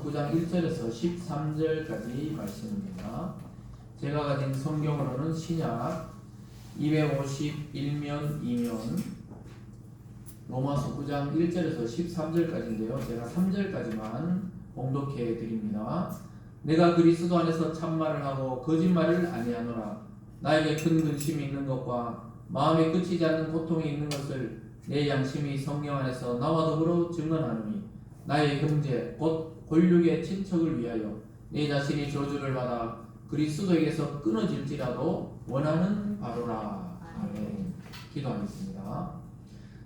로마서 9장 1절에서 13절까지 말씀입니다. 제가 가진 성경으로는 신약 251면 2면 로마서 9장 1절에서 13절까지인데요. 제가 3절까지만 봉독해 드립니다. 내가 그리스도 안에서 참말을 하고 거짓말을 아니하노라. 나에게 큰 근심이 있는 것과 마음에 그치지 않는 고통이 있는 것을 내 양심이 성령 안에서 나와 더불어 증언하노니 나의 형제 곧 권력의 친척을 위하여 내 자신이 저주를 받아 그리스도에게서 끊어질지라도 원하는 바로라. 아멘. 기도하겠습니다.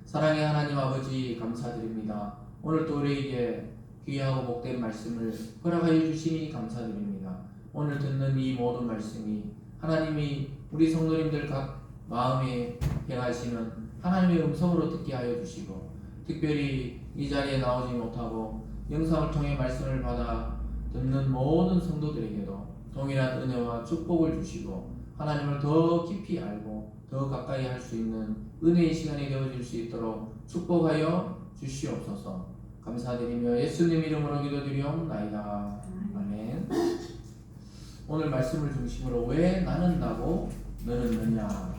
사랑의 하나님 아버지 감사드립니다. 오늘도 우리에게 귀하고 복된 말씀을 허락하여 주시니 감사드립니다. 오늘 듣는 이 모든 말씀이 하나님이 우리 성도님들 각 마음에 행하시는 하나님의 음성으로 듣게 하여 주시고, 특별히 이 자리에 나오지 못하고 영상을 통해 말씀을 받아 듣는 모든 성도들에게도 동일한 은혜와 축복을 주시고 하나님을 더 깊이 알고 더 가까이 할 수 있는 은혜의 시간이 되어질 수 있도록 축복하여 주시옵소서. 감사드리며 예수님 이름으로 기도드리옵나이다. 아멘. 오늘 말씀을 중심으로 왜 나는 나고 너는 너냐,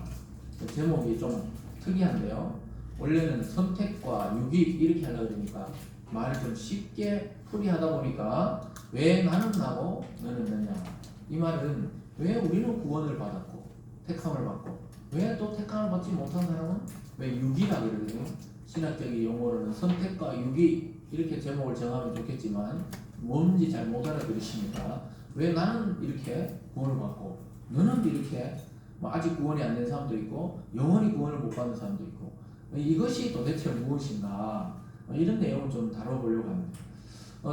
제목이 좀 특이한데요. 원래는 선택과 유기 이렇게 하려고 그러니까 말을 좀 쉽게 풀이하다 보니까 왜 나는 나고 너는 너냐, 이 말은 왜 우리는 구원을 받았고 택함을 받고 왜 또 택함을 받지 못한 사람은 왜 유기라 그러거든요. 신학적인 용어로는 선택과 유기 이렇게 제목을 정하면 좋겠지만 뭔지 잘 못 알아들으시니까 왜 나는 이렇게 구원을 받고 너는 이렇게 아직 구원이 안 된 사람도 있고 영원히 구원을 못 받는 사람도 있고 이것이 도대체 무엇인가, 이런 내용을 좀 다뤄보려고 합니다.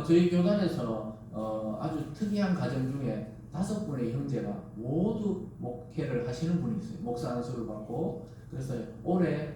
저희 교단에서 아주 특이한 가정 중에 5분의 형제가 모두 목회를 하시는 분이 있어요. 목사 안수를 받고. 그래서 올해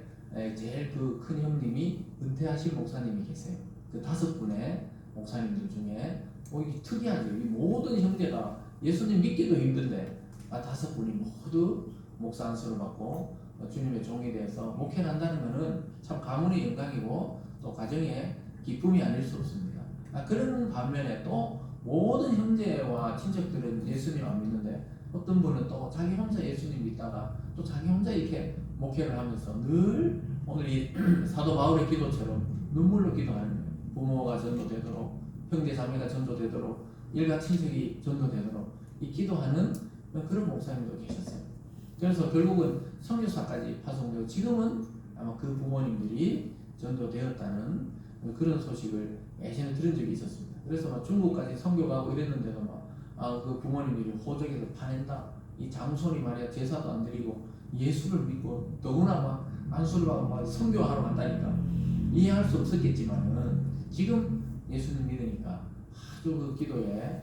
제일 그 큰 형님이 은퇴하신 목사님이 계세요. 그 5분의 목사님들 중에 이게 특이하죠. 이 모든 형제가 예수님 믿기도 힘든데 5분이 모두 목사 안수를 받고 주님의 종이 되어서 목회를 한다는 것은 참 가문의 영광이고 또 가정의 기쁨이 아닐 수 없습니다. 그런 반면에 또 모든 형제와 친척들은 예수님 안 믿는데 어떤 분은 또 자기 혼자 예수님 믿다가 또 자기 혼자 이렇게 목회를 하면서 늘 오늘 이 사도 바울의 기도처럼 눈물로 기도하는 거예요. 부모가 전도되도록, 형제 자매가 전도되도록, 일가 친척이 전도되도록 이 기도하는 그런 목사님도 계셨어요. 그래서 결국은 선교사까지 파송되고 지금은 아마 그 부모님들이 전도되었다는 그런 소식을 예전에 들은 적이 있었습니다. 그래서 막 중국까지 선교 가고 이랬는데도 그 부모님들이 호적에서 파낸다. 이 장손이 말이야 제사도 안 드리고 예수를 믿고 더구나 막 안수를 받고 막 선교하러 간다니까 이해할 수 없었겠지만은 지금 예수님 믿으니까 아주 그 기도에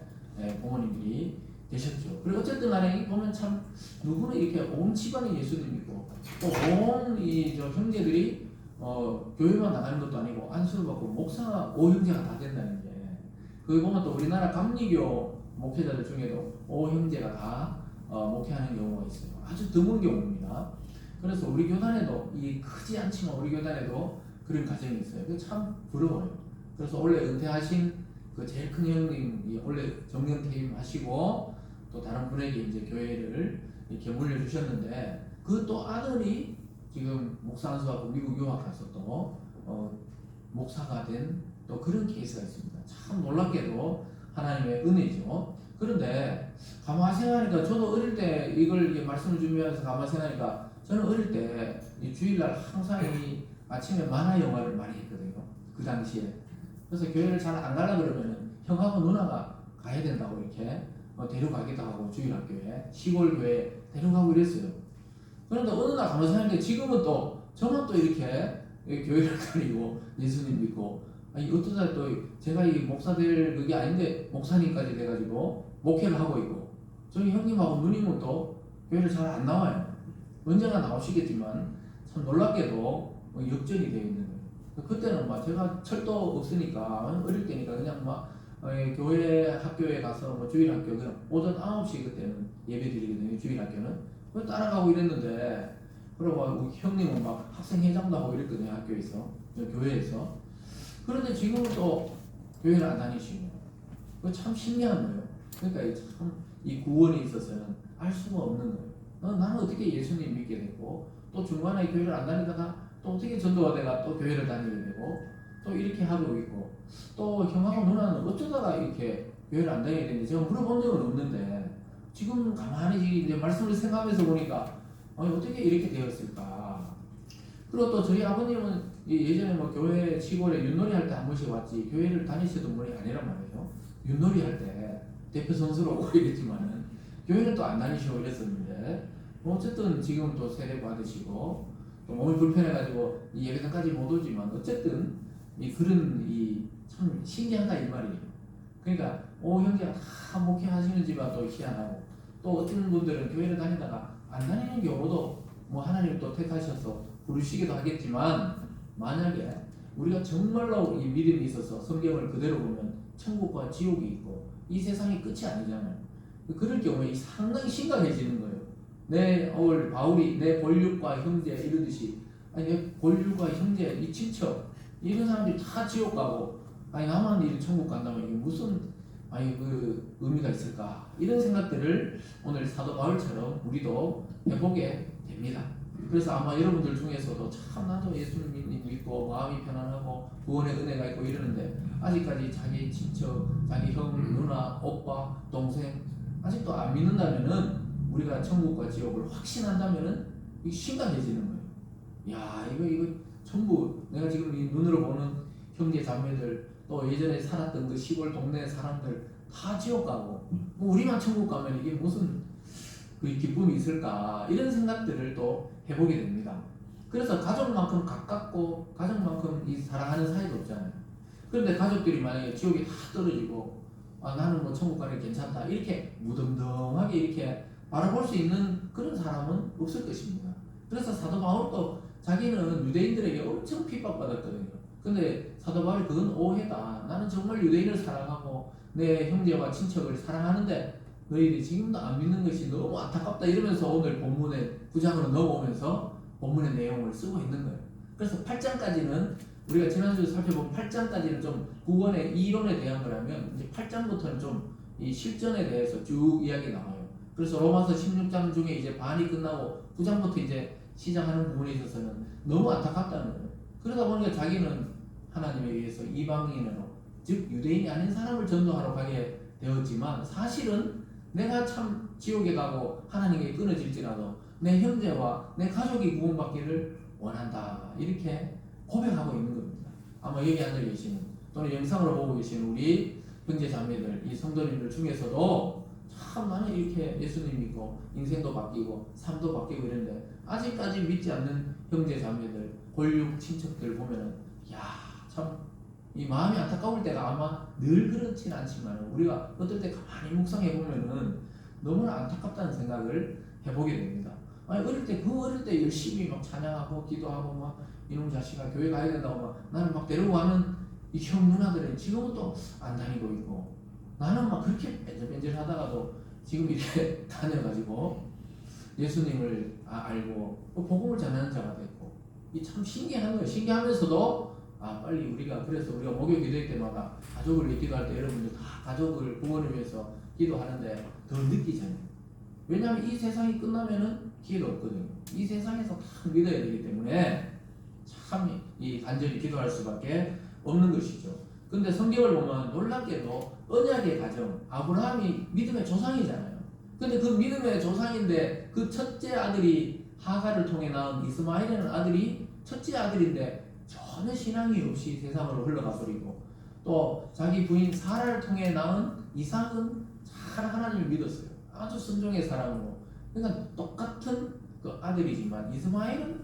부모님들이 되셨죠. 그리고 어쨌든 간에 보면 참 누구는 이렇게 온 집안이 예수님 믿고 또 온 이 형제들이 교회만 나가는 것도 아니고 안수를 받고 목사가 5형제가 다 된다는 게, 거기 보면 또 우리나라 감리교 목회자들 중에도 5형제가 다 목회하는 경우가 있어요. 아주 드문 경우입니다. 그래서 우리 교단에도 이 크지 않지만 우리 교단에도 그런 가정이 있어요. 그게 참 부러워요. 그래서 원래 은퇴하신 그 제일 큰 형님이 원래 정년 퇴임하시고 또 다른 분에게 이제 교회를 이렇게 물려주셨는데 그 또 아들이 지금 목사 안수하고 미국 유학 가서 또 목사가 된 또 그런 케이스가 있습니다. 참 놀랍게도 하나님의 은혜죠. 그런데 가만 생각하니까 저도 어릴 때 이걸 말씀을 준비하면서 가만 생각하니까 저는 어릴 때 이 주일날 항상 이 아침에 만화 영화를 많이 했거든요. 그 당시에. 그래서 교회를 잘 안 가려 그러면은 형하고 누나가 가야 된다고 이렇게 데려가기도 하고 주일학교에 시골 교회 데려가고 이랬어요. 그런데 어느 날 가만 생각하니까 지금은 또 저만 또 이렇게 교회를 다니고 예수님 믿고 어떠다 또 제가 이 목사 될 그게 아닌데 목사님까지 돼가지고 목회를 하고 있고 저희 형님하고 누님은 또 교회를 잘 안 나와요. 언젠가 나오시겠지만 참 놀랍게도 역전이 되어 있는 거예요. 그때는 막 제가 철도 없으니까 어릴 때니까 그냥 막 교회 학교에 가서 주일 학교 그냥 오전 9시 그때는 예배 드리거든요. 주일 학교는 따라가고 이랬는데 그리고 우리 형님은 막 학생회장도 하고 이랬거든요. 학교에서 교회에서. 그런데 지금은 또 교회를 안 다니시고 그거 참 신기한 거예요. 그러니까 참 이 구원에 있어서는 알 수가 없는 거예요. 나는 어떻게 예수님 믿게 되고 또 중간에 교회를 안 다니다가 또 어떻게 전도가 돼가 또 교회를 다니게 되고 또 이렇게 하고 있고 또 형하고 누나는 어쩌다가 이렇게 교회를 안 다니게 되는지 제가 물어본 적은 없는데 지금 가만히 이제 말씀을 생각하면서 보니까 어떻게 이렇게 되었을까. 그리고 또 저희 아버님은 예전에 뭐 교회 시골에 윷놀이 할 때 한 번씩 왔지 교회를 다니시던 분이 아니란 말이에요. 윷놀이 할 때 대표 선수로 오고 이랬지만은 교회는 또 안 다니시고 이랬었는데 어쨌든 지금 또 세례 받으시고 또 몸이 불편해가지고 이 예배당까지 못 오지만 어쨌든 이 그런 이 참 신기하다 이 말이에요. 그러니까 형제가 다 목회하시는지가 또 희한하고 또 어떤 분들은 교회를 다니다가 안 다니는 경우도 뭐 하나님 또 택하셔서 부르시기도 하겠지만 만약에 우리가 정말로 이 믿음이 있어서 성경을 그대로 보면 천국과 지옥이 있고 이 세상이 끝이 아니잖아요. 그럴 경우에 상당히 심각해지는 거예요. 내 바울이 내 본류과 형제 이러듯이 아니 내 본류과 형제 이 친척 이런 사람들이 다 지옥 가고 아니 나만 이 천국 간다면 이게 무슨 그 의미가 있을까 이런 생각들을 오늘 사도 바울처럼 우리도 해보게 됩니다. 그래서 아마 여러분들 중에서도 참 나도 예수님 믿고 마음이 편안하고 구원의 은혜가 있고 이러는데 아직까지 자기 친척, 자기 형, 누나, 오빠, 동생 아직도 안 믿는다면은 우리가 천국과 지옥을 확신한다면은 이게 심각해지는 거예요. 야 이거 전부 내가 지금 이 눈으로 보는 형제 자매들 또 예전에 살았던 그 시골 동네 사람들 다 지옥 가고 뭐 우리만 천국 가면 이게 무슨 그 기쁨이 있을까 이런 생각들을 또 해보게 됩니다. 그래서 가족만큼 가깝고 가족만큼 이 사랑하는 사이도 없잖아요. 그런데 가족들이 만약에 지옥에 다 떨어지고 나는 뭐 천국 가는 게 괜찮다 이렇게 무덤덤하게 이렇게 바라볼 수 있는 그런 사람은 없을 것입니다. 그래서 사도 바울도 자기는 유대인들에게 엄청 핍박받았거든요. 근데 사도 바울이 그건 오해다. 나는 정말 유대인을 사랑하고 내 형제와 친척을 사랑하는데 너희들이 지금도 안 믿는 것이 너무 안타깝다 이러면서 오늘 본문에 9장으로 넘어오면서 본문의 내용을 쓰고 있는 거예요. 그래서 8장까지는 우리가 지난주에 살펴본 8장까지는 좀 구원의 이론에 대한 거라면 이제 8장부터는 좀 이 실전에 대해서 쭉 이야기 나와요. 그래서 로마서 16장 중에 이제 반이 끝나고 9장부터 이제 시작하는 부분에 있어서는 너무 안타깝다는 거예요. 그러다 보니까 자기는 하나님에 의해서 이방인으로 즉 유대인이 아닌 사람을 전도하러 가게 되었지만 사실은 내가 참 지옥에 가고 하나님께 끊어질지라도 내 형제와 내 가족이 구원받기를 원한다 이렇게 고백하고 있는 겁니다. 아마 여기 앉아 계시는 또는 영상으로 보고 계시는 우리 형제 자매들 이 성도님들 중에서도 참 나는 이렇게 예수님 믿고 인생도 바뀌고 삶도 바뀌고 이런데 아직까지 믿지 않는 형제 자매들 골육 친척들 보면은 참 이 마음이 안타까울 때가 아마 늘 그렇진 않지만 우리가 어떨 때 가만히 묵상해 보면은 너무나 안타깝다는 생각을 해보게 됩니다. 아니 어릴 때 열심히 막 찬양하고 기도하고 막 이놈 자식아 교회 가야 된다고 막 나는 막 데리고 가는 이 형 누나들은 지금은 또 안 다니고 있고 나는 막 그렇게 뺀질뺀질 하다가도 지금 이렇게 다녀가지고 예수님을 알고 복음을 전하는 자가 됐고 이 참 신기한 거예요. 신기하면서도 빨리 그래서 우리가 목요 기도회 때마다 가족을 위해 기도할 때 여러분들 다 가족을 구원을 위해서 기도하는데 더 느끼잖아요. 왜냐하면 이 세상이 끝나면은 기회도 없거든요. 이 세상에서 다 믿어야 되기 때문에 참 이 간절히 기도할 수밖에 없는 것이죠. 근데 성경을 보면 놀랍게도 언약의 가정 아브라함이 믿음의 조상이잖아요. 근데 그 믿음의 조상인데 그 첫째 아들이 하가를 통해 낳은 이스마엘이라는 아들이 첫째 아들인데 전혀 신앙이 없이 세상으로 흘러가 버리고 또 자기 부인 사라를 통해 낳은 이삭은 잘 하나님을 믿었어요. 아주 순종의 사람으로. 그러니까 똑같은 그 아들이지만 이스마엘은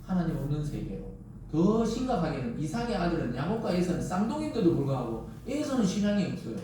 하나님 없는 세계로 더 심각하게는 이삭의 아들은 야곱과 에서는 쌍둥이인데도 불구하고 에서는 신앙이 없어요.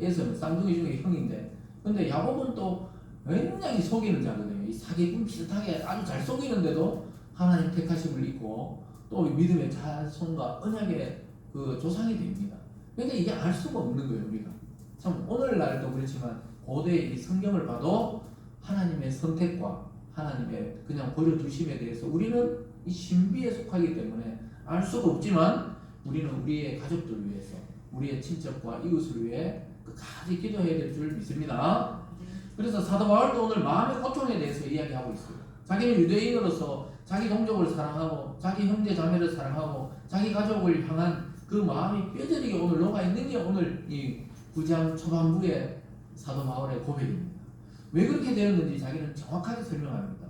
에서는 쌍둥이 중에 형인데 근데 야곱은 또 굉장히 속이는 자거든요. 이 사기꾼 비슷하게 아주 잘 속이는데도 하나님 택하심을 입고 또 믿음의 자손과 언약의 그 조상이 됩니다. 그러니까 이게 알 수가 없는 거예요. 우리가 참 오늘날도 그렇지만 고대의 이 성경을 봐도 하나님의 선택과 하나님의 그냥 버려두심에 대해서 우리는 이 신비에 속하기 때문에 알 수가 없지만 우리는 우리의 가족들을 위해서 우리의 친척과 이웃을 위해 끝까지 기도해야 될 줄 믿습니다. 그래서 사도 바울도 오늘 마음의 고통에 대해서 이야기하고 있어요. 자기는 유대인으로서 자기 동족을 사랑하고 자기 형제 자매를 사랑하고 자기 가족을 향한 그 마음이 뼈저리게 오늘 녹아 있는 게 오늘 이 9장 초반부의 사도 바울의 고백입니다. 왜 그렇게 되었는지 자기는 정확하게 설명합니다.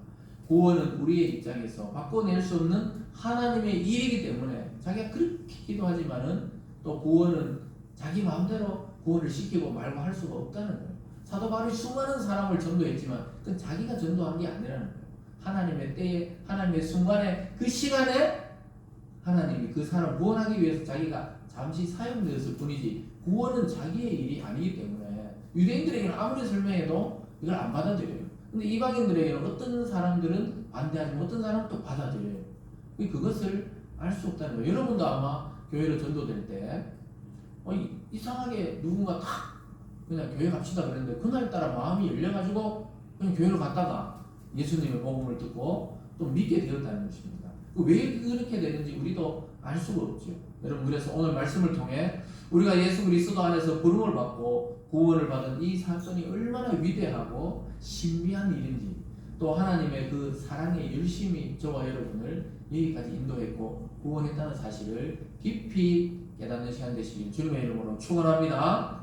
구원은 우리의 입장에서 바꿔낼 수 없는 하나님의 일이기 때문에 자기가 그렇게 기도하지만은 또 구원은 자기 마음대로 구원을 시키고 말고 할 수가 없다는 거예요. 사도 바울이 수많은 사람을 전도했지만 그건 자기가 전도한 게 아니라는 거예요. 하나님의 때에, 하나님의 순간에, 그 시간에 하나님이 그 사람을 구원하기 위해서 자기가 잠시 사용되었을 뿐이지 구원은 자기의 일이 아니기 때문에 유대인들에게는 아무리 설명해도 이걸 안 받아들여요. 근데 이방인들에게는 어떤 사람들은 반대하지만 어떤 사람은 또 받아들여요. 그것을 알 수 없다는 거예요. 여러분도 아마 교회로 전도될 때 이상하게 누군가 탁 그냥 교회 갑시다 그랬는데 그날따라 마음이 열려가지고 그냥 교회로 갔다가 예수님의 복음을 듣고 또 믿게 되었다는 것입니다. 왜 그렇게 되는지 우리도 알 수가 없죠. 여러분, 그래서 오늘 말씀을 통해 우리가 예수 그리스도 안에서 부름을 받고 구원을 받은 이 사건이 얼마나 위대하고 신비한 일인지, 또 하나님의 그 사랑의 열심히 저와 여러분을 여기까지 인도했고 구원했다는 사실을 깊이 깨닫는 시간 되시길 주님의 이름으로 축원합니다.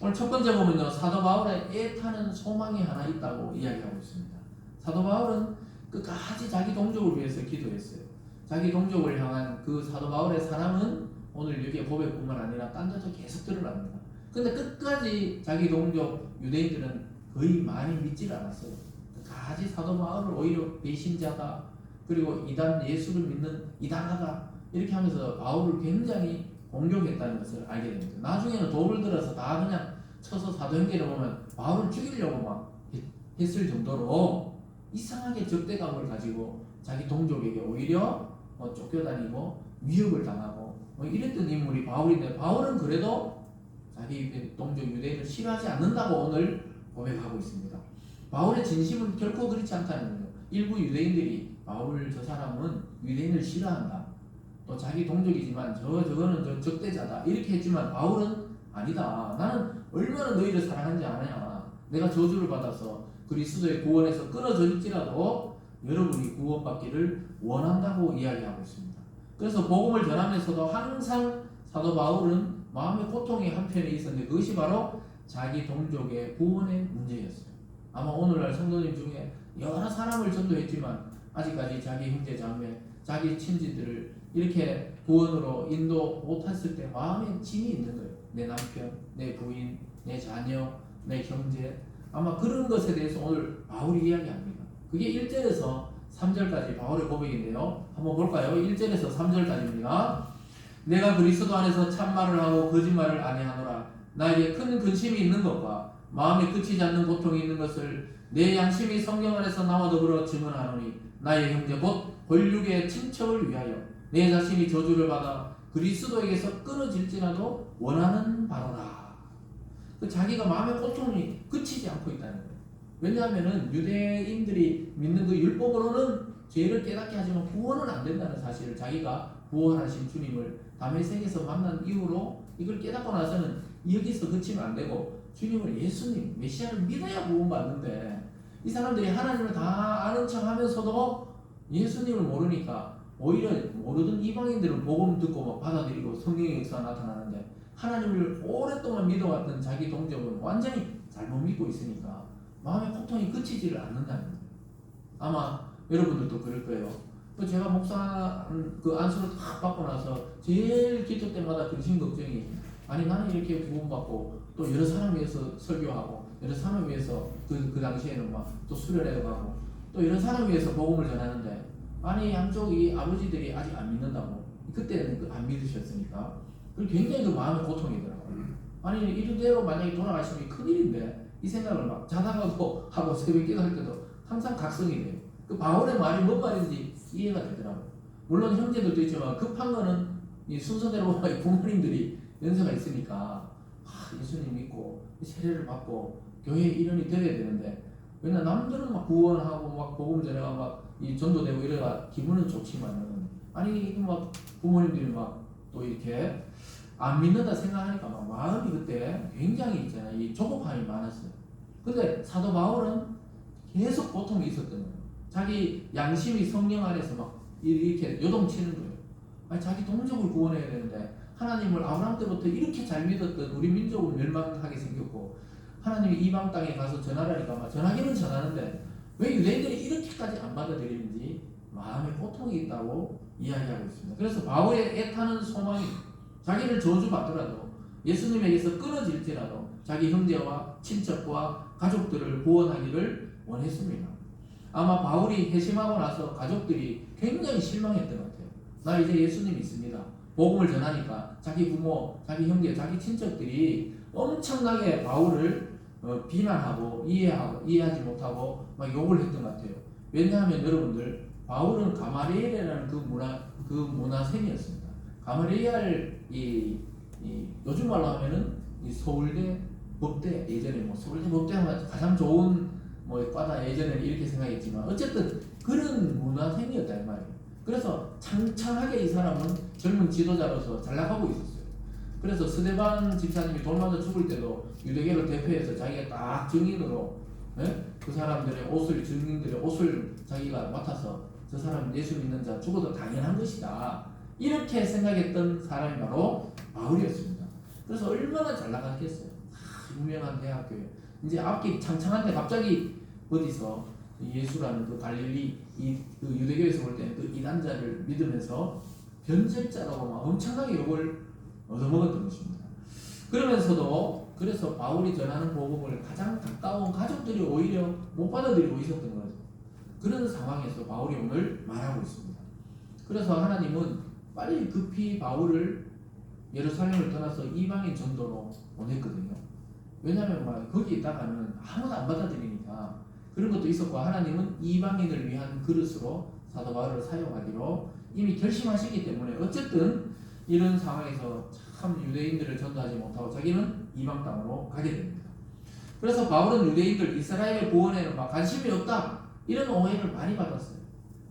오늘 첫 번째 보면요, 사도 바울의 애타는 소망이 하나 있다고 이야기하고 있습니다. 사도 바울은 끝까지 자기 동족을 위해서 기도했어요. 자기 동족을 향한 그 사도 바울의 사랑은 오늘 여기에 고백뿐만 아니라 딴 데도 계속 드러납니다. 근데 끝까지 자기 동족 유대인들은 거의 많이 믿지를 않았어요. 끝까지 사도 바울을 오히려 배신자다, 그리고 이단, 예수를 믿는 이단하다, 이렇게 하면서 바울을 굉장히 공격했다는 것을 알게 됩니다. 나중에는 돕을 들어서 다 그냥 쳐서 사도행전에 보면 바울을 죽이려고 막 했을 정도로 이상하게 적대감을 가지고 자기 동족에게 오히려 쫓겨다니고 위협을 당하고 이랬던 인물이 바울인데, 바울은 그래도 자기 동족 유대인을 싫어하지 않는다고 오늘 고백하고 있습니다. 바울의 진심은 결코 그렇지 않다는 거예요. 일부 유대인들이 바울 저 사람은 유대인을 싫어한다, 또 자기 동족이지만 저거는 저 적대자다, 이렇게 했지만 바울은 아니다. 나는 얼마나 너희를 사랑한지 아냐. 내가 저주를 받아서 그리스도의 구원에서 끊어질지라도 여러분이 구원받기를 원한다고 이야기하고 있습니다. 그래서 복음을 전하면서도 항상 사도 바울은 마음의 고통이 한편에 있었는데 그것이 바로 자기 동족의 구원의 문제였어요. 아마 오늘날 성도님 중에 여러 사람을 전도했지만 아직까지 자기 형제 자매, 자기 친지들을 이렇게 구원으로 인도 못했을 때 마음에 짐이 있는 거예요. 내 남편, 내 부인, 내 자녀, 내 형제, 아마 그런 것에 대해서 오늘 바울이 이야기합니다. 그게 1절에서 3절까지 바울의 고백인데요. 한번 볼까요? 1절에서 3절까지입니다. 내가 그리스도 안에서 참말을 하고 거짓말을 아니하노라. 나에게 큰 근심이 있는 것과 마음에 그치지 않는 고통이 있는 것을 내 양심이 성경 안에서 나와 더불어 증언하노니, 나의 형제 곧 권륙의 친척을 위하여 내 자신이 저주를 받아 그리스도에게서 끊어질지라도 원하는 바로라. 자기가 마음의 고통이 그치지 않고 있다는 거예요. 왜냐하면 유대인들이 믿는 그 율법으로는 죄를 깨닫게 하지만 구원은 안 된다는 사실을, 자기가 구원하신 주님을 다메섹에서 만난 이후로 이걸 깨닫고 나서는 여기서 그치면 안 되고 주님을, 예수님, 메시아를 믿어야 구원받는데, 이 사람들이 하나님을 다 아는 척 하면서도 예수님을 모르니까 오히려 모르던 이방인들은 복음 듣고 막 받아들이고 성령의 역사가 나타나는데, 하나님을 오랫동안 믿어왔던 자기 동족은 완전히 잘못 믿고 있으니까 마음의 고통이 그치지를 않는다는 거예요. 아마 여러분들도 그럴 거예요. 제가 목사 그 안수를 다 받고 나서 제일 기도 때마다 근심 걱정이, 아니 나는 이렇게 구원받고 또 여러 사람 위해서 설교하고 여러 사람 위해서 그 당시에는 막 또 수련회도 가고 또 이런 사람 위해서 복음을 전하는데, 아니 양쪽이 아버지들이 아직 안 믿는다고, 그때는 안 믿으셨으니까 굉장히 그 마음의 고통이더라고요. 아니 이대로 만약에 돌아가시면 큰일인데, 이 생각을 막 자다가도 하고 새벽 기도할 때도 항상 각성이 돼요. 그 바울의 말이 뭔 말인지 이해가 되더라고요. 물론 형제들도 있지만 급한 거는 이 순서대로 부모님들이 연세가 있으니까 예수님 믿고 세례를 받고 교회 일원이 되어야 되는데, 왜냐 남들은 막 구원하고 막 복음 전해가 막 이 전도되고 이래가 기분은 좋지만은, 아니 막 부모님들이 막 또 이렇게 안 믿는다 생각하니까 막 마음이 그때 굉장히 있잖아요. 이 조급함이 많았어요. 근데 사도 바울은 계속 고통이 있었던 거예요. 자기 양심이 성령 안에서 막 이렇게 요동치는 거예요. 아니, 자기 동족을 구원해야 되는데 하나님을 아브라함 때부터 이렇게 잘 믿었던 우리 민족을 멸망하게 생겼고, 하나님이 이방 땅에 가서 전하라니까 막 전하기는 전하는데 왜 유대인들이 이렇게까지 안 받아들이는지 마음에 고통이 있다고 이야기하고 있습니다. 그래서 바울의 애타는 소망이 자기를 저주받더라도 예수님에게서 끊어질지라도 자기 형제와 친척과 가족들을 구원하기를 원했습니다. 아마 바울이 회심하고 나서 가족들이 굉장히 실망했던 것 같아요. 나 이제 예수님 있습니다. 복음을 전하니까 자기 부모, 자기 형제, 자기 친척들이 엄청나게 바울을 비난하고 이해하지 못하고 막 욕을 했던 것 같아요. 왜냐하면 여러분들, 바울은 가마리엘이라는 그 문화생이었습니다. 가마리엘 요즘 말로 하면은 이 서울대 법대, 예전에 뭐 서울대 법대 하면 가장 좋은 뭐 과다, 예전에는 이렇게 생각했지만 어쨌든 그런 문화생이었다 이 말이에요. 그래서 창창하게 이 사람은 젊은 지도자로서 잘 나가고 있었어요. 그래서 스데반 집사님이 돌 맞아 죽을 때도 유대교를 대표해서 자기가 딱 증인으로, 그 사람들의 옷을, 증인들의 옷을 자기가 맡아서 저 사람 예수 믿는 자 죽어도 당연한 것이다, 이렇게 생각했던 사람이 바로 바울이었습니다. 그래서 얼마나 잘 나갔겠어요. 유명한 대학교에 이제 앞길 창창한데 갑자기 어디서 예수라는 그 갈릴리 그 유대교에서 볼 때는 그 이단자를 믿으면서 변절자라고 막 엄청나게 욕을 얻어먹었던 것입니다. 그러면서도 그래서 바울이 전하는 복음을 가장 가까운 가족들이 오히려 못 받아들이고 있었던 거죠. 그런 상황에서 바울이 오늘 말하고 있습니다. 그래서 하나님은 빨리 급히 바울을 예루살렘을 떠나서 이방인 전도로 보냈거든요. 왜냐하면 막 거기 있다가는 아무도 안 받아들이니까. 그런 것도 있었고, 하나님은 이방인을 위한 그릇으로 사도 바울을 사용하기로 이미 결심하시기 때문에 어쨌든 이런 상황에서 참 유대인들을 전도하지 못하고 자기는 이방 땅으로 가게 됩니다. 그래서 바울은 유대인들 이스라엘의 구원에는 막 관심이 없다, 이런 오해를 많이 받았어요.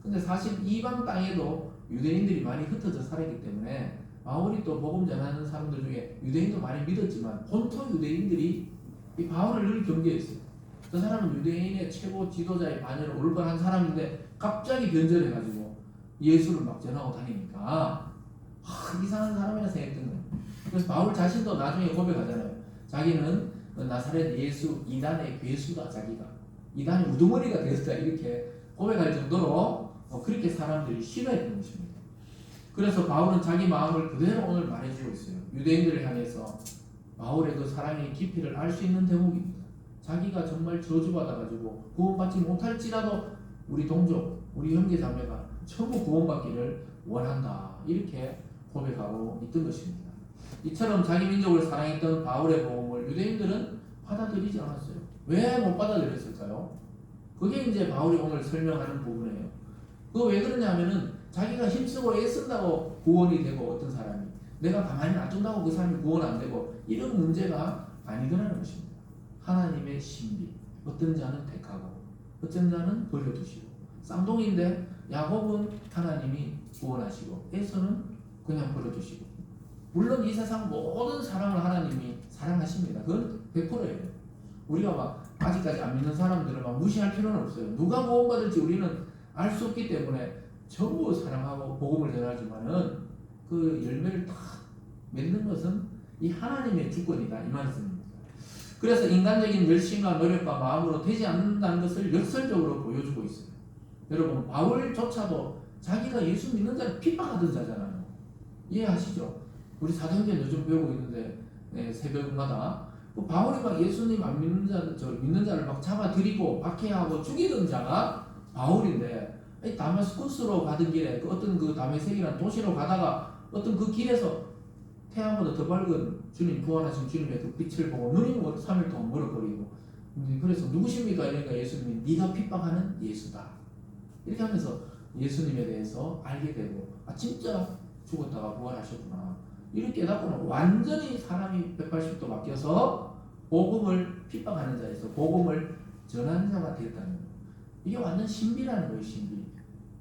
근데 사실 이방 땅에도 유대인들이 많이 흩어져 살았기 때문에 바울이 또 복음 전하는 사람들 중에 유대인도 많이 믿었지만 본토 유대인들이 이 바울을 늘 경계했어요. 그 사람은 유대인의 최고 지도자의 반열에 올바른 사람인데 갑자기 변절해가지고 예수를 막 전하고 다니니까 이상한 사람이라 생각했던 거예요. 그래서 바울 자신도 나중에 고백하잖아요. 자기는 나사렛 예수 이단의 괴수다, 자기가 이단의 우두머리가 되었다, 이렇게 고백할 정도로 그렇게 사람들이 싫어했던 것입니다. 그래서 바울은 자기 마음을 그대로 오늘 말해주고 있어요. 유대인들을 향해서 바울의 그 사랑의 깊이를 알 수 있는 대목입니다. 자기가 정말 저주받아가지고 구원받지 못할지라도 우리 동족, 우리 형제자매가 전부 구원받기를 원한다, 이렇게 고백하고 있던 것입니다. 이처럼 자기 민족을 사랑했던 바울의 복음을 유대인들은 받아들이지 않았어요. 왜 못 받아들였을까요? 그게 이제 바울이 오늘 설명하는 부분이에요. 그거 왜 그러냐면은 자기가 힘쓰고 애쓴다고 구원이 되고, 어떤 사람이 내가 가만히 놔둔다고 그 사람이 구원 안 되고, 이런 문제가 아니더라는 것입니다. 하나님의 신비, 어떤 자는 택하고 어떤 자는 버려두시고, 쌍둥이인데 야곱은 하나님이 구원하시고 에서는 그냥 버려두시고, 물론 이 세상 모든 사람을 하나님이 사랑하십니다. 그건 100%예요. 우리가 막 아직까지 안 믿는 사람들을 막 무시할 필요는 없어요. 누가 구원받을지 우리는 알 수 없기 때문에 전부 사랑하고 복음을 전하지만은 그 열매를 다 맺는 것은 이 하나님의 주권이다, 이 말씀입니다. 그래서 인간적인 열심과 노력과 마음으로 되지 않는다는 것을 역설적으로 보여주고 있어요. 여러분, 바울조차도 자기가 예수 믿는 자를 핍박하던 자잖아요. 이해하시죠? 우리 사도행전 요즘 배우고 있는데 새벽마다 그 바울이 막 예수님 안 믿는 믿는 자를 막 잡아들이고 박해하고 죽이던 자가 바울인데, 다메스쿠스로 가던 길에 어떤 그 다메섹이라는 도시로 가다가 어떤 그 길에서 태양보다 더 밝은 주님, 구원하신 주님의 그 빛을 보고 눈이 3일 동안 멀어버리고, 그래서 누구십니까? 이러니까 예수님이 네가 핍박하는 예수다, 이렇게 하면서 예수님에 대해서 알게 되고, 진짜 죽었다가 부활하셨구나, 이렇게 깨닫고는 완전히 사람이 180도 바뀌어서 복음을 핍박하는 자에서 복음을 전하는 자가 되었다는 거예요. 이게 완전 신비라는 거예요, 신비.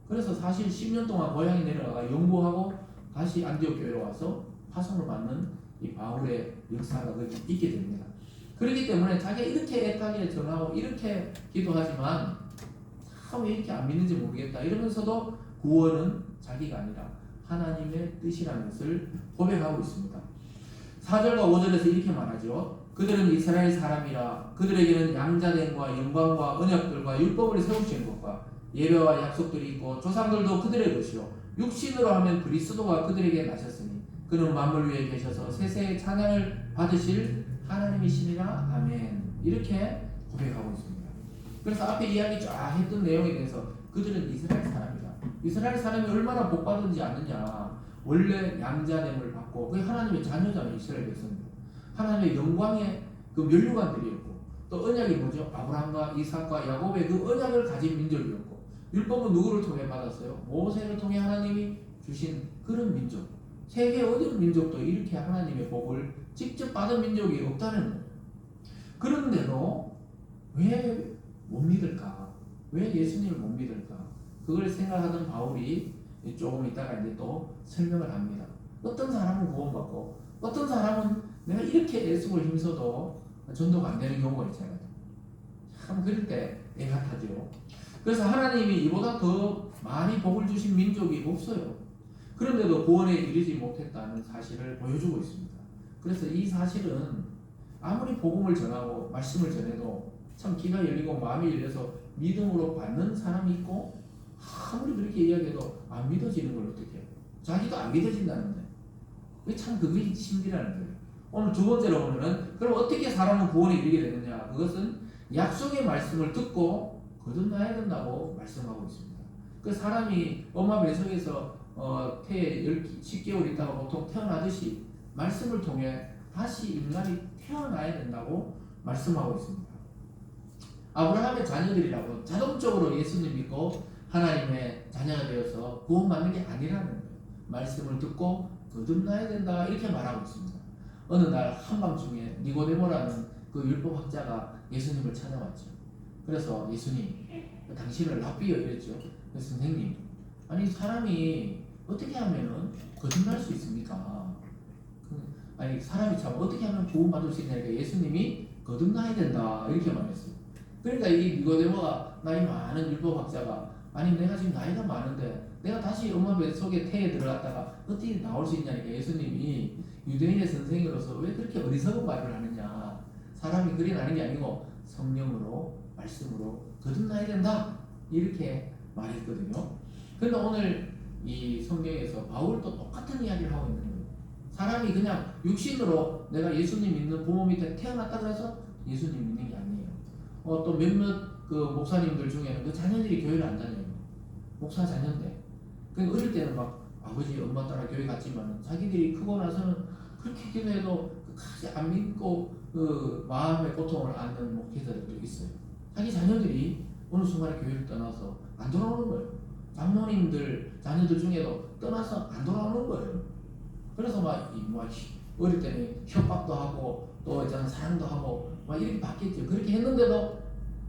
그래서 사실 10년 동안 고향에 내려가 연구하고 다시 안디옥 교회로 와서 파송을 받는 이 바울의 역사가 거기 있게 됩니다. 그렇기 때문에 자기가 이렇게 애타게 전하고 이렇게 기도하지만 참 왜 이렇게 안 믿는지 모르겠다 이러면서도 구원은 자기가 아니라 하나님의 뜻이라는 것을 고백하고 있습니다. 4절과 5절에서 이렇게 말하죠. 그들은 이스라엘 사람이라 그들에게는 양자됨과 영광과 언약들과 율법을 세우신 것과 예배와 약속들이 있고 조상들도 그들의 것이요 육신으로 하면 그리스도가 그들에게 나셨으니 그는 만물 위에 계셔서 세세의 찬양을 받으실 하나님이시니라. 아멘. 이렇게 고백하고 있습니다. 그래서 앞에 이야기 쫙 했던 내용에 대해서 그들은 이스라엘 사람이다. 이스라엘 사람이 얼마나 복받은지 아느냐. 원래 양자됨을 받고 그게 하나님의 자녀잖아요. 이스라엘 백성들. 하나님의 영광의 그 면류관들이었고 또 언약이 뭐죠? 아브라함과 이삭과 야곱의 그 언약을 가진 민족이었고 율법은 누구를 통해 받았어요? 모세를 통해 하나님이 주신 그런 민족. 세계 어느 민족도 이렇게 하나님의 복을 직접 받은 민족이 없다는 거예요. 그런데도 왜 못 믿을까? 왜 예수님을 못 믿을까? 그걸 생각하던 바울이 조금 있다가 이제 또 설명을 합니다. 어떤 사람은 구원받고 어떤 사람은 내가 이렇게 애쓰고 힘써도 전도가 안 되는 경우가 있잖아요. 참 그럴 때 애가 타죠. 그래서 하나님이 이보다 더 많이 복을 주신 민족이 없어요. 그런데도 구원에 이르지 못했다는 사실을 보여주고 있습니다. 그래서 이 사실은 아무리 복음을 전하고 말씀을 전해도 참 귀가 열리고 마음이 열려서 믿음으로 받는 사람이 있고 아무리 그렇게 이야기해도 안 믿어지는 걸 어떻게 해요? 자기도 안 믿어진다는데 참 그게 신비라는 거예요. 오늘 두 번째로 보면은 그럼 어떻게 사람은 구원에 이르게 되느냐? 그것은 약속의 말씀을 듣고 거듭나야 된다고 말씀하고 있습니다. 그 사람이 엄마 뱃속에서 태에 10개월 있다가 보통 태어나듯이 말씀을 통해 다시 인간이 태어나야 된다고 말씀하고 있습니다. 아브라함의 자녀들이라고 자동적으로 예수님 믿고 하나님의 자녀가 되어서 구원받는 게 아니라는 거예요. 말씀을 듣고 거듭나야 된다 이렇게 말하고 있습니다. 어느 날 한밤중에 니고데모라는 그 율법학자가 예수님을 찾아왔죠. 그래서 예수님 당신을 랍비여 이랬죠. 그래서 선생님 아니 사람이 어떻게 하면은 거듭날 수 있습니까? 아니 사람이 참 어떻게 하면 구원받을 수 있냐니까 예수님이 거듭나야 된다 이렇게 말했어요. 그러니까 이 니고데모가 나이 많은 율법학자가 아니 내가 지금 나이가 많은데 내가 다시 엄마 뱃속에 태에 들어갔다가 어떻게 나올 수 있냐니까 예수님이 유대인의 선생으로서 왜 그렇게 어리석은 말을 하느냐. 사람이 그리 나는 게 아니고 성령으로 말씀으로 거듭나야 된다 이렇게 말했거든요. 그런데 오늘 이 성경에서 바울도 똑같은 이야기를 하고 있는 거예요. 사람이 그냥 육신으로 내가 예수님 믿는 부모 밑에 태어났다고 해서 예수님 믿는 게 아니에요. 또 몇몇 그 목사님들 중에는 그 자녀들이 교회를 안 다녀요. 목사 자녀인데. 그러니까 어릴 때는 막 아버지 엄마 따라 교회 갔지만 자기들이 크고 나서는 그렇게 기도해도 끝까지 안 믿고 그 마음의 고통을 안는 목회자들도 있어요. 자기 자녀들이 어느 순간에 교회를 떠나서 안 돌아오는 거예요. 장로님들 자녀들 중에도 떠나서 안 돌아오는 거예요. 그래서 막 어릴 때는 협박도 하고 또 이제는 사랑도 하고 막 이렇게 바뀌었죠. 그렇게 했는데도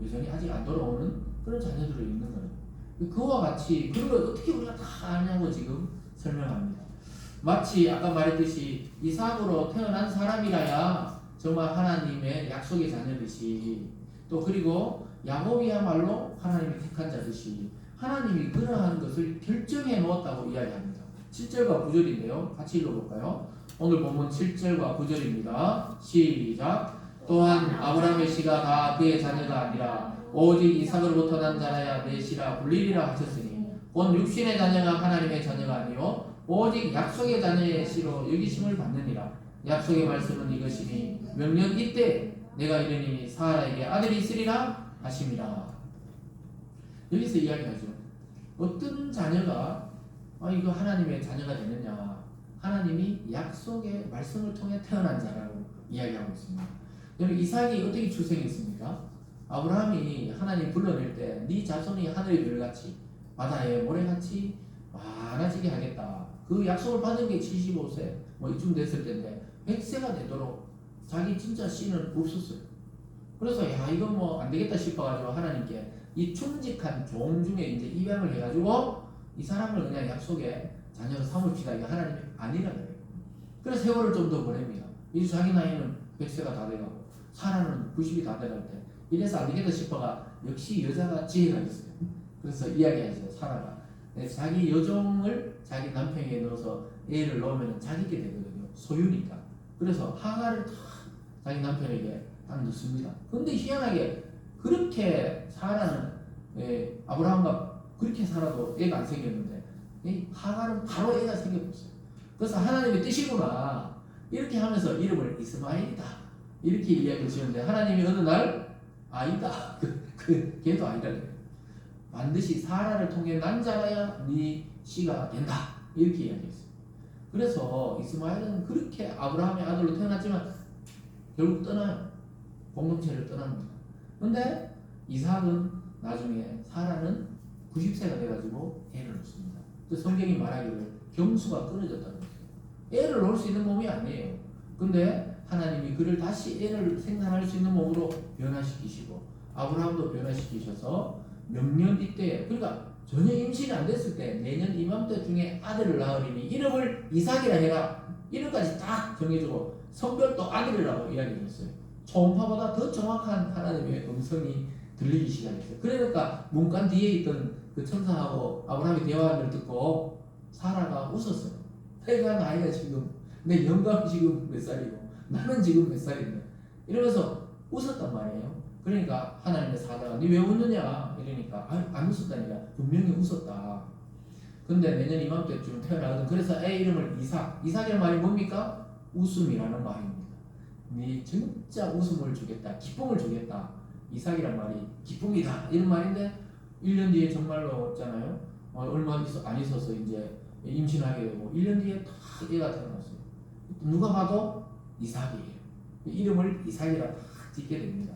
여전히 아직 안 돌아오는 그런 자녀들이 있는 거예요. 그와 같이 그런 걸 어떻게 우리가 다 아냐고 지금 설명합니다. 마치 아까 말했듯이 이삭으로 태어난 사람이라야 정말 하나님의 약속의 자녀듯이 또 그리고 야곱이야말로 하나님의 택한 자듯이 하나님이 그러한 것을 결정해 놓았다고 이야기합니다. 7절과 9절인데요. 같이 읽어볼까요? 오늘 본문 7절과 9절입니다. 시작. 또한 아브라함의 씨가 다 그의 자녀가 아니라 오직 이삭으로부터 난 자라야 내 씨라 불리리라 하셨으니 곧 육신의 자녀가 하나님의 자녀가 아니요 오직 약속의 자녀의 씨로 여기심을 받느니라. 약속의 말씀은 이것이니 명령 이때 내가 이르니 사라에게 아들이 있으리라 하심이라. 여기서 이야기하죠. 어떤 자녀가 이거 하나님의 자녀가 되느냐. 하나님이 약속의 말씀을 통해 태어난 자라고 이야기하고 있습니다. 여러분 이삭이 어떻게 출생했습니까? 아브라함이 하나님 불러낼 때 네 자손이 하늘의 별같이 바다의 모래같이 많아지게 하겠다. 그 약속을 받은 게 75세 뭐 이쯤 됐을 때인데 100세가 되도록 자기 진짜 씨는 없었어요. 그래서 야 이건 뭐 안 되겠다 싶어가지고 하나님께 이 충직한 종 중에 이제 입양을 해가지고 이 사람을 그냥 약속의 자녀로 삼읍시다. 이게 하나님이 아니라 그래요. 그래서 세월을 좀 더 보냅니다. 이 자기 나이는 100세가 다 돼가고 사라는 90이 다 돼갈 때 이래서 안 되겠다 싶어가 역시 여자가 지혜가 있어요. 그래서 이야기하죠. 사라가 자기 여종을 자기 남편에게 넣어서 애를 넣으면 자기게 되거든요. 소유니까. 그래서 하가를 다 자기 남편에게 딱 넣습니다. 근데 희한하게 그렇게 사라는 아브라함과 그렇게 살아도 애가 안 생겼는데 이 하가는 바로 애가 생겼어요. 그래서 하나님의 뜻이구나 이렇게 하면서 이름을 이스마엘이다 이렇게 이야기를 지었는데 하나님이 어느 날 아니다 걔도 아니다 반드시 사라를 통해 난 자라야 네 씨가 된다 이렇게 이야기했어요. 그래서 이스마엘은 그렇게 아브라함의 아들로 태어났지만 결국 떠나요. 공동체를 떠납니다. 근데 이삭은 나중에 사라는 90세가 돼가지고 애를 낳습니다. 그 성경이 말하기를 경수가 끊어졌다는 거예요. 애를 낳을 수 있는 몸이 아니에요. 근데 하나님이 그를 다시 애를 생산할 수 있는 몸으로 변화시키시고 아브라함도 변화시키셔서 몇 년 이때 그러니까 전혀 임신이 안 됐을 때 내년 이맘때 중에 아들을 낳으리니 이름을 이삭이라 해라. 이름까지 딱 정해주고 성별도 아들이라고 이야기했어요. 초음파보다 더 정확한 하나님의 음성이 들리기 시작했어요. 그러니까 문간 뒤에 있던 그 천사하고 아브라함의 대화를 듣고 사라가 웃었어요. 내가 나이가 지금 내 영감이 지금 몇 살이고 나는 지금 몇 살인데 이러면서 웃었단 말이에요. 그러니까 하나님의 사자가 니 왜 웃느냐 이러니까 안 웃었다니까 분명히 웃었다. 근데 내년 이맘때쯤 태어나거든. 그래서 애 이름을 이삭이라는 말이 뭡니까? 웃음이라는 말입니다. 니 진짜 웃음을 주겠다 기쁨을 주겠다. 이삭이란 말이 기쁨이다 이런 말인데 1년 뒤에 정말로 있잖아요. 얼마 안 있어서 이제 임신하게 되고 1년 뒤에 다 애가 태어났어요. 누가 봐도 이삭이에요. 이름을 이삭이라 다 짓게 됩니다.